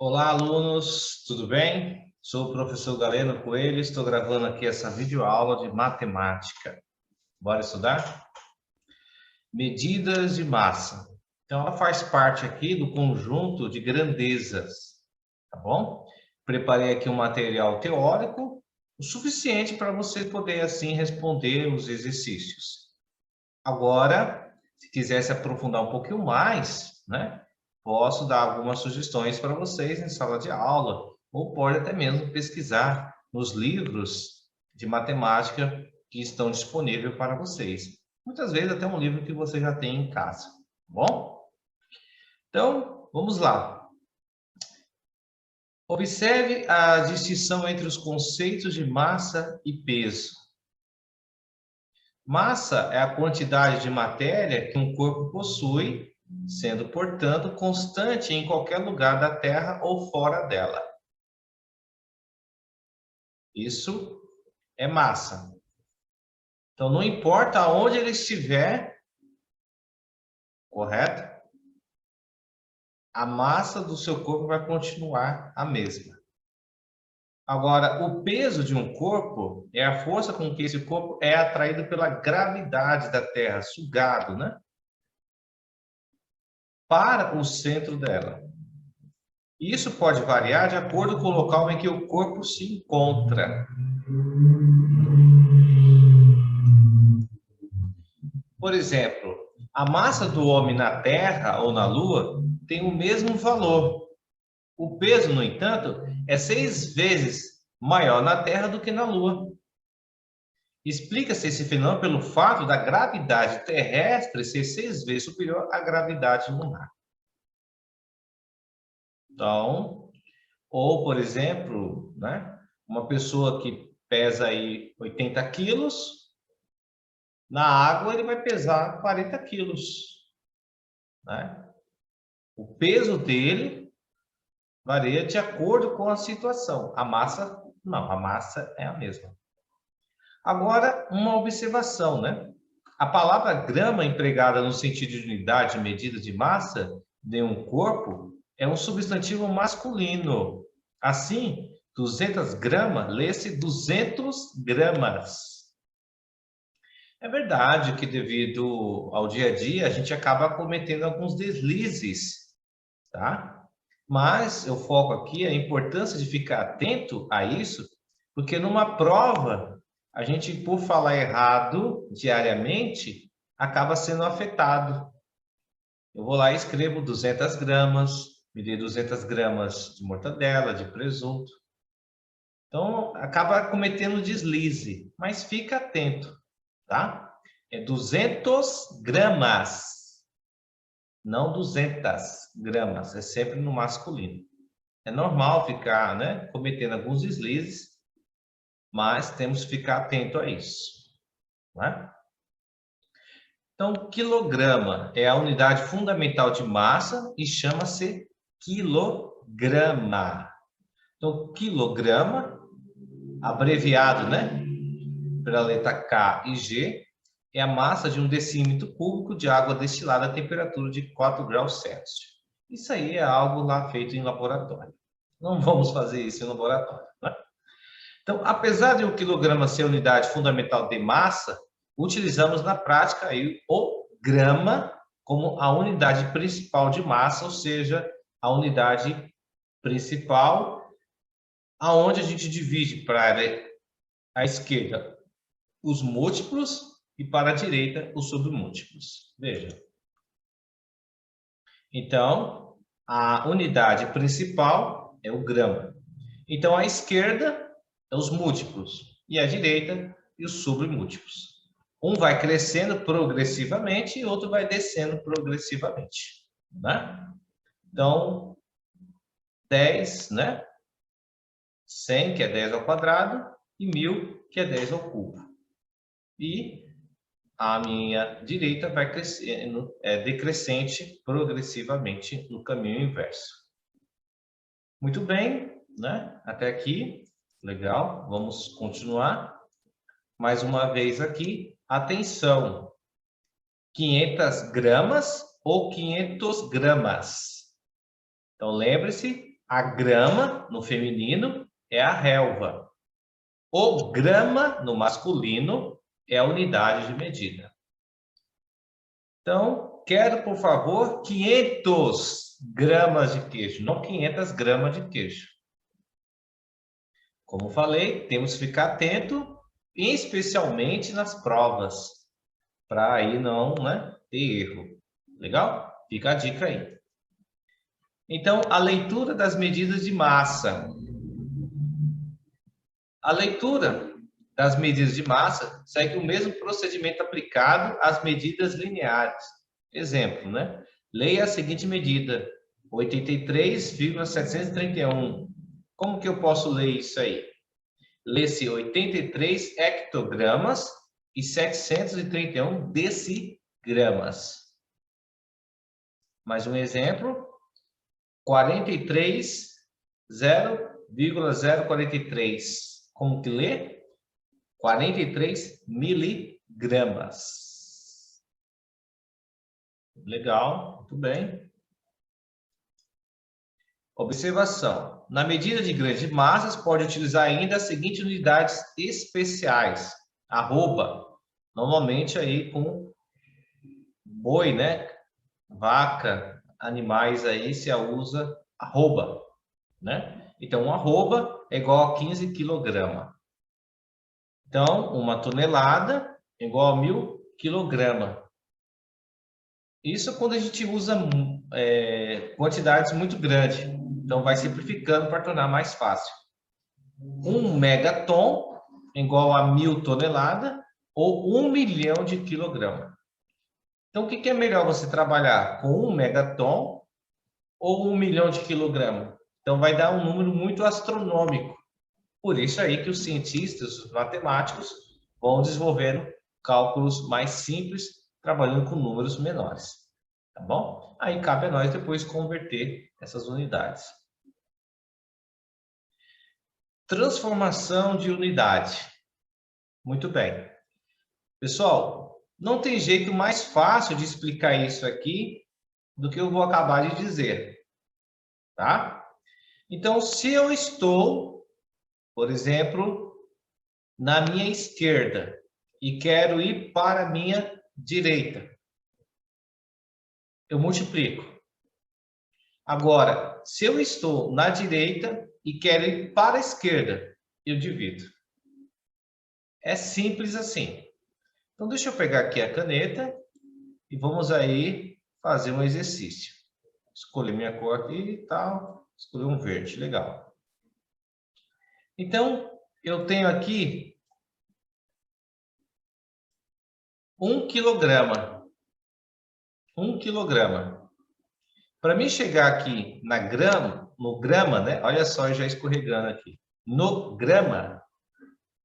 Olá, alunos, tudo bem? Sou o professor Galeno Coelho, estou gravando aqui essa videoaula de matemática. Bora estudar? Medidas de massa. Então, ela faz parte aqui do conjunto de grandezas, tá bom? Preparei aqui um material teórico, o suficiente para você poder, assim, responder os exercícios. Agora, se quiser se aprofundar um pouquinho mais, né? Posso dar algumas sugestões para vocês em sala de aula, ou pode até mesmo pesquisar nos livros de matemática que estão disponíveis para vocês. Muitas vezes até um livro que você já tem em casa, tá bom? Então, vamos lá. Observe a distinção entre os conceitos de massa e peso. Massa é a quantidade de matéria que um corpo possui, sendo, portanto, constante em qualquer lugar da Terra ou fora dela. Isso é massa. Então, não importa onde ele estiver, correto? A massa do seu corpo vai continuar a mesma. Agora, o peso de um corpo é a força com que esse corpo é atraído pela gravidade da Terra, sugado, né? Para o centro dela. Isso pode variar de acordo com o local em que o corpo se encontra. Por exemplo, a massa do homem na Terra ou na Lua tem o mesmo valor. O peso, no entanto, é 6 vezes maior na Terra do que na Lua. Explica-se esse fenômeno pelo fato da gravidade terrestre ser 6 vezes superior à gravidade lunar. Então, ou, por exemplo, né, uma pessoa que pesa aí 80 quilos, na água ele vai pesar 40 quilos. Né? O peso dele varia de acordo com a situação. A massa, não, a massa é a mesma. Agora, uma observação, né? A palavra grama empregada no sentido de unidade de medida de massa de um corpo é um substantivo masculino. Assim, 200 gramas lê-se 200 gramas. É verdade que devido ao dia a dia a gente acaba cometendo alguns deslizes, tá? Mas eu foco aqui a importância de ficar atento a isso, porque numa prova a gente, por falar errado diariamente, acaba sendo afetado. Eu vou lá e escrevo 200 gramas, me dê 200 gramas de mortadela, de presunto. Então, acaba cometendo deslize, mas fica atento, tá? É 200 gramas, não 200 gramas, é sempre no masculino. É normal ficar, né, cometendo alguns deslizes, mas temos que ficar atento a isso, né? Então, quilograma é a unidade fundamental de massa e chama-se quilograma. Então, quilograma, abreviado, né, pela letra K e G, é a massa de um decímetro cúbico de água destilada a temperatura de 4 graus Celsius. Isso aí é algo lá feito em laboratório. Não vamos fazer isso em laboratório, né? Então, apesar de o quilograma ser a unidade fundamental de massa, utilizamos na prática aí o grama como a unidade principal de massa, ou seja, a unidade principal, aonde a gente divide para a esquerda os múltiplos e para a direita os submúltiplos. Veja. Então, a unidade principal é o grama. Então, a esquerda é os múltiplos e a direita e os submúltiplos. Um vai crescendo progressivamente e outro vai descendo progressivamente, né? Então, 10, né? 100, que é 10 ao quadrado, e 1000, que é 10 ao cubo. E a minha direita vai crescendo, decrescente progressivamente no caminho inverso. Muito bem, né? Até aqui, legal. Vamos continuar. Mais uma vez aqui, atenção. 500 gramas ou 500 gramas? Então, lembre-se, A grama, no feminino, é a relva. O grama, no masculino, é a unidade de medida. Então, quero, por favor, 500 gramas de queijo, não 500 gramas de queijo. Como falei, temos que ficar atento, especialmente nas provas, para aí não, né, ter erro. Legal? Fica a dica aí. Então, a leitura das medidas de massa. A leitura das medidas de massa segue o mesmo procedimento aplicado às medidas lineares. Exemplo, né? Leia a seguinte medida, 83,731. Como que eu posso ler isso aí? Lê-se 83 hectogramas e 731 decigramas. Mais um exemplo, 0,043. Como que lê? 43 miligramas. Legal, muito bem. Observação. Na medida de grandes massas, pode utilizar ainda as seguintes unidades especiais. Arroba. Normalmente aí com boi, né? Vaca, animais aí se usa arroba, né? Então, um arroba é igual a 15 kg. Então, 1 tonelada é igual a 1.000 kg. Isso quando a gente usa quantidades muito grandes. Então, vai simplificando para tornar mais fácil. 1 megaton é igual a 1.000 toneladas ou 1 milhão de quilograma. Então, o que é melhor você trabalhar com 1 megaton ou 1 milhão de quilograma? Então, vai dar um número muito astronômico. Por isso aí que os cientistas, os matemáticos, vão desenvolvendo cálculos mais simples, trabalhando com números menores. Tá bom? Aí cabe a nós depois converter essas unidades. Transformação de unidade. Muito bem. Pessoal, não tem jeito mais fácil de explicar isso aqui do que eu vou acabar de dizer. Tá? Então, se eu estou, por exemplo, na minha esquerda e quero ir para a minha direita, eu multiplico. Agora, se eu estou na direita e quero ir para a esquerda, eu divido. É simples assim. Então, deixa eu pegar aqui a caneta e vamos aí fazer um exercício. Escolher minha cor aqui e tal. Escolher um verde, legal. Então, eu tenho aqui 1 quilograma. 1 quilograma. Para mim chegar aqui no grama, né? Olha só, já escorregando aqui. No grama,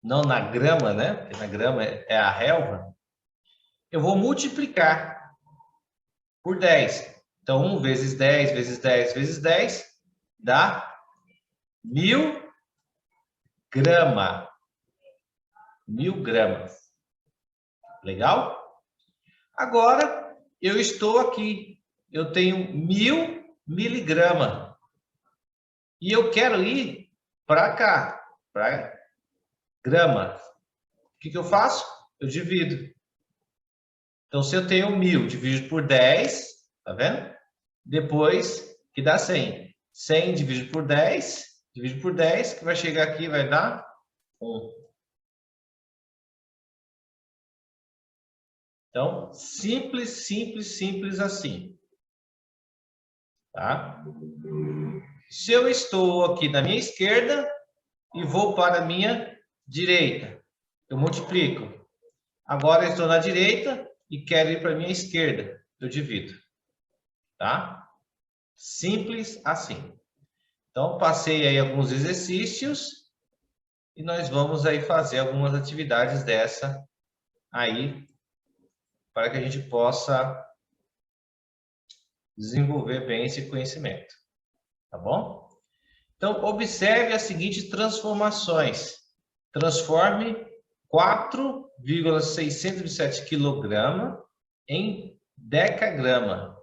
não na grama, né? Porque na grama é a relva. Eu vou multiplicar por 10. Então, 1 vezes 10, vezes 10, vezes 10, dá 1.000 grama. 1.000 gramas. Legal? Agora, eu estou aqui. Eu tenho 1.000 miligramas. E eu quero ir para cá, para grama. O que eu faço? Eu divido. Então, se eu tenho 1.000 dividido por 10, tá vendo? Depois, que dá 100. 100 dividido por 10, que vai chegar aqui, vai dar 1. Então, simples, simples, simples assim. Tá? Se eu estou aqui na minha esquerda e vou para a minha direita, eu multiplico. Agora eu estou na direita e quero ir para a minha esquerda, eu divido. Tá? Simples assim. Então, passei aí alguns exercícios e nós vamos aí fazer algumas atividades dessa aí para que a gente possa desenvolver bem esse conhecimento. Tá bom? Então, observe as seguintes transformações. Transforme 4,607 kg em decagrama.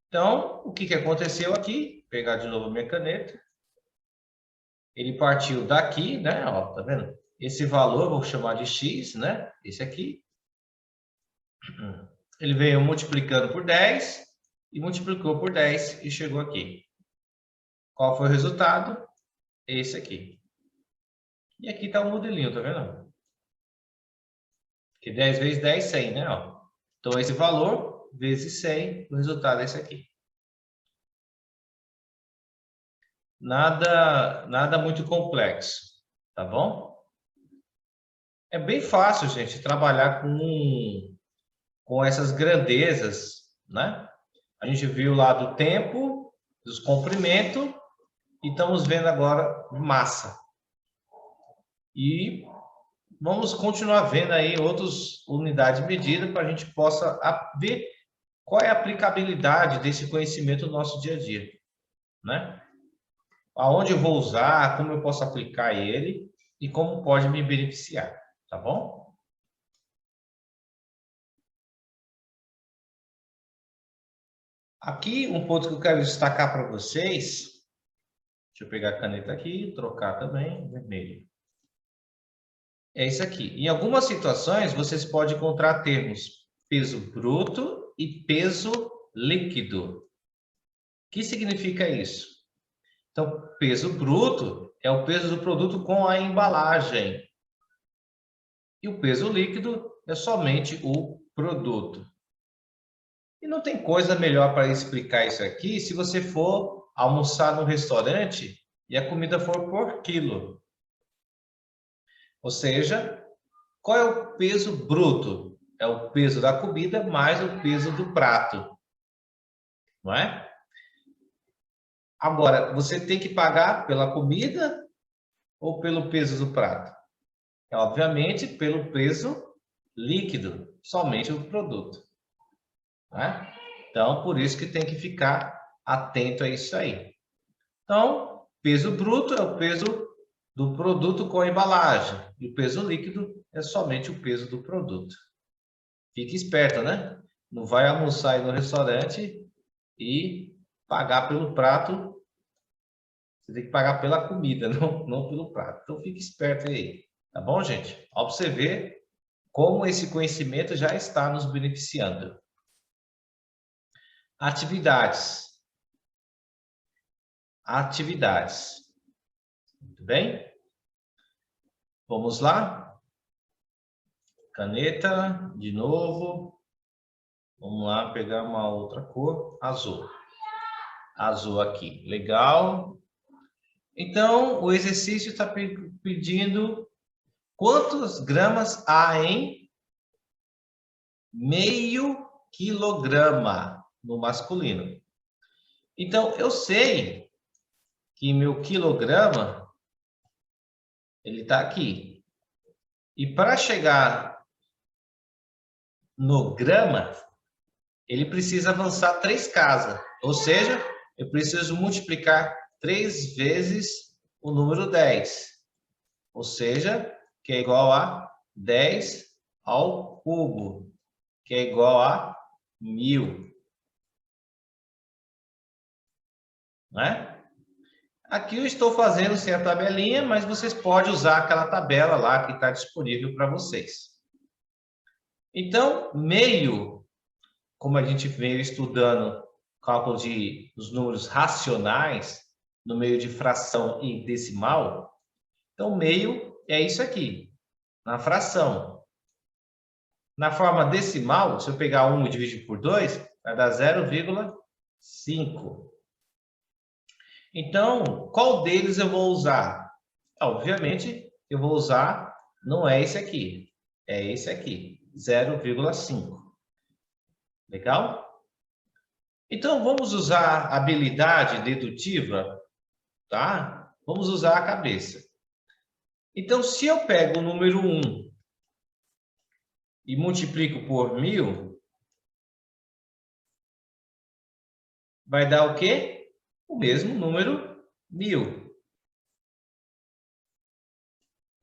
Então, o que aconteceu aqui? Vou pegar de novo a minha caneta. Ele partiu daqui, né? Ó, tá vendo? Esse valor, eu vou chamar de X, né? Esse aqui. Ele veio multiplicando por 10 e multiplicou por 10 e chegou aqui. Qual foi o resultado? Esse aqui. E aqui está o modelinho, tá vendo? Que 10 vezes 10, 100, né? Ó. Então, esse valor vezes 100, o resultado é esse aqui. Nada muito complexo, tá bom? É bem fácil, gente, trabalhar com essas grandezas, né? A gente viu lá do tempo, dos comprimentos, e estamos vendo agora massa. E vamos continuar vendo aí outras unidades de medida para a gente possa ver qual é a aplicabilidade desse conhecimento no nosso dia a dia, né? Aonde eu vou usar, como eu posso aplicar ele e como pode me beneficiar, tá bom? Aqui um ponto que eu quero destacar para vocês, deixa eu pegar a caneta aqui, trocar também, vermelho. É isso aqui. Em algumas situações, vocês podem encontrar termos peso bruto e peso líquido. O que significa isso? Então, peso bruto é o peso do produto com a embalagem. E o peso líquido é somente o produto. E não tem coisa melhor para explicar isso aqui se você for almoçar no restaurante e a comida for por quilo. Ou seja, qual é o peso bruto? É o peso da comida mais o peso do prato. Não é? Agora, você tem que pagar pela comida ou pelo peso do prato? É, obviamente, pelo peso líquido, somente o produto. Né? Então, por isso que tem que ficar atento a isso aí. Então, peso bruto é o peso do produto com a embalagem. E o peso líquido é somente o peso do produto. Fique esperto, né? Não vai almoçar aí no restaurante e pagar pelo prato. Você tem que pagar pela comida, não pelo prato. Então, fique esperto aí. Tá bom, gente? Ó, pra você ver como esse conhecimento já está nos beneficiando. Atividades. Atividades. Muito bem? Vamos lá? Caneta, de novo. Vamos lá pegar uma outra cor, azul. Azul aqui, legal. Então, o exercício está pedindo quantas gramas há em meio quilograma no masculino. Então, eu sei que meu quilograma, ele está aqui. E para chegar no grama, ele precisa avançar 3 casas. Ou seja, eu preciso multiplicar 3 vezes o número 10. Ou seja, que é igual a 10 ao cubo, que é igual a 1000. Né? Aqui eu estou fazendo sem a tabelinha, mas vocês podem usar aquela tabela lá que está disponível para vocês. Então, meio, como a gente veio estudando cálculo dos números racionais, no meio de fração e decimal, então meio é isso aqui, na fração. Na forma decimal, se eu pegar 1 e dividir por 2, vai dar 0,5. Então, qual deles eu vou usar? Obviamente, eu vou usar, não é esse aqui, é esse aqui, 0,5. Legal? Então, vamos usar a habilidade dedutiva, tá? Vamos usar a cabeça. Então, se eu pego o número 1 e multiplico por 1000, vai dar o quê? O mesmo número 1000.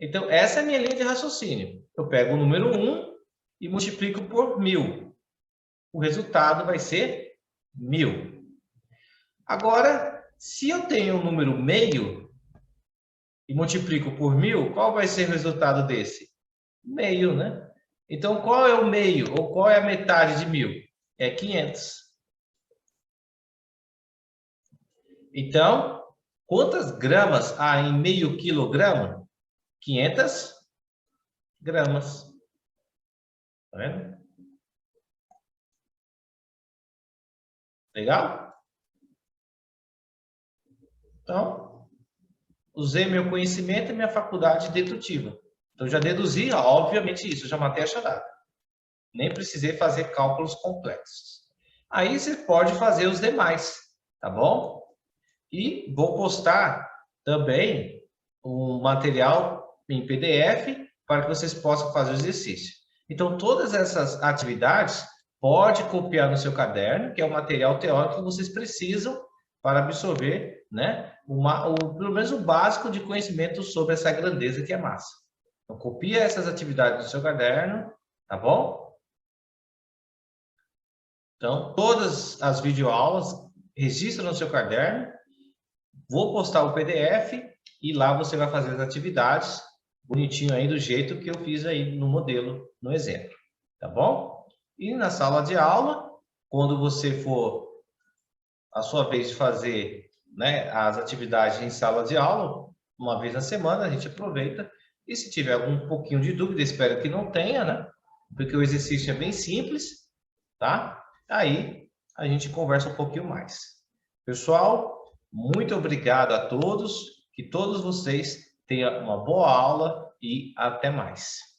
Então, essa é a minha linha de raciocínio. Eu pego o número 1 e multiplico por 1000. O resultado vai ser 1000. Agora, se eu tenho um número meio e multiplico por 1000, qual vai ser o resultado desse? Meio, né? Então, qual é o meio? Ou qual é a metade de 1000? É 500. Então, quantas gramas há em meio quilograma? 500 gramas. Tá vendo? Legal? Então, usei meu conhecimento e minha faculdade dedutiva. Então, já deduzi, obviamente, isso, já matei a charada. Nem precisei fazer cálculos complexos. Aí você pode fazer os demais, tá bom? E vou postar também um material em PDF para que vocês possam fazer o exercício. Então, todas essas atividades pode copiar no seu caderno, que é o material teórico que vocês precisam para absorver, né, pelo menos o básico de conhecimento sobre essa grandeza que é massa. Então, copia essas atividades no seu caderno, tá bom? Então, todas as videoaulas, registra no seu caderno. Vou postar o PDF e lá você vai fazer as atividades bonitinho aí do jeito que eu fiz aí no modelo, no exemplo, tá bom? E na sala de aula, quando você for a sua vez de fazer, né, as atividades em sala de aula, uma vez na semana, a gente aproveita. E se tiver algum pouquinho de dúvida, espero que não tenha, né? Porque o exercício é bem simples, tá? Aí a gente conversa um pouquinho mais. Pessoal, muito obrigado a todos, que todos vocês tenham uma boa aula e até mais.